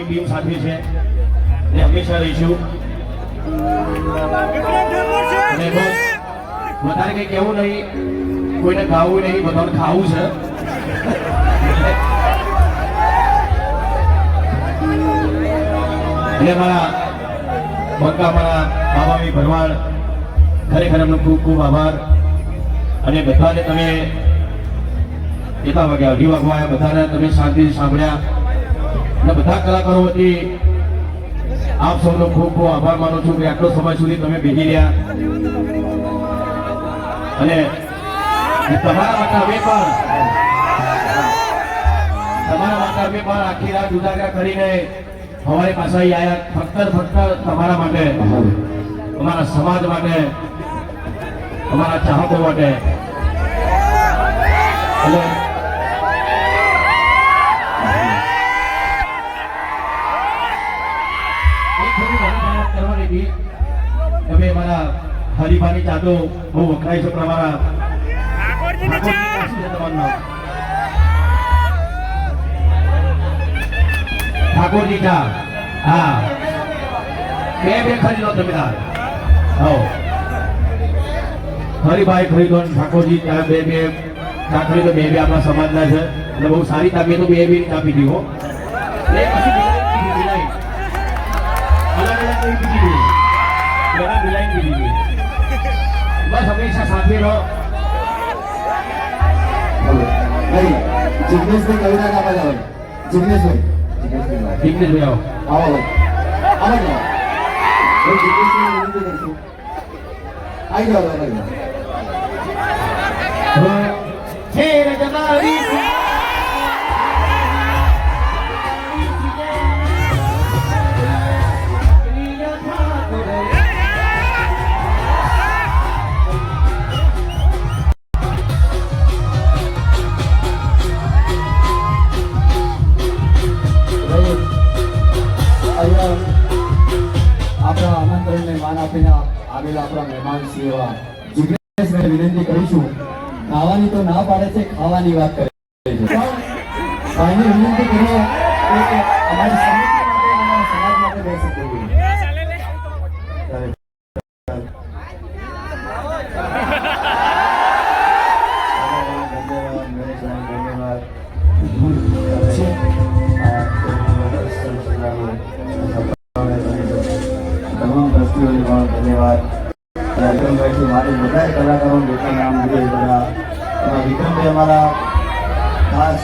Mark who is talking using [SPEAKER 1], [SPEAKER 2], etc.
[SPEAKER 1] Team સાથે છે ને હંમેશા રહીશું અને બસ વધારે કંઈ કહેવું નહીં, કોઈને ગાવું નહીં, બધાને ખાવું છે. એટલે મારા બંકા મારા બાબાવી ભરવાડ ખરેખર એમનો ખૂબ ખૂબ આભાર. અને બધાને તમે કેટલા વાગ્યા 2 વાગવા આવ્યા, બધાને તમે શાંતિથી સાંભળ્યા અને બધા કલાકારો વતી આપ સૌનો ખૂબ ખૂબ આભાર માનું છું કે આટલો સમય સુધી તમે બેસી રહ્યા. અને તમારા માટે અમે પણ આખી રાત ઉજાગરા કરીને અમારી પાસે આવ્યા ફક્ત તમારા માટે, અમારા સમાજ માટે, અમારા ચાહકો માટે. અને કરવાની હતી તમે મારા હરિભાની ચાદો બહુ વખણાય છે, તમારા ઠાકોરજી ચા. હા, બે ખરીદો તમે તાર. હરિભાઈ ખરીદો, ઠાકોરજી ચા બે ચા ખરીદો. બે આપણા સમાજના છે એટલે બહુ સારી ચા. તો બે ચા પીધી હો. બસ હંમેશા સાથે રહો.
[SPEAKER 2] જિગ્નેશભાઈ કવિતા ના બજાવે. જિગ્નેશભાઈ
[SPEAKER 1] આવો.
[SPEAKER 2] આવો આવો જિગ્નેશભાઈ વિનંતી કરશું. આવી જાઓ આપણા આમંત્રણને માન આપીને આવેલા આપણા મહેમાન શ્રી એવા જિગ્નેશભાઈ વિનંતી કરીશું. ખાવાની તો ના પાડે છે, ખાવાની વાત કરે છે. ભાઈને વિનંતી કરો કે અમારી સમિતિ માટે, અમારા સમાજ માટે બેસી જઈએ. તમામ દ્રષ્ટિઓને પણ ધન્યવાદ. વિક્રમભાઈથી મારે બધા કલાકારો નામ જોઈએ. બધા વિક્રમભાઈ અમારા ખાસ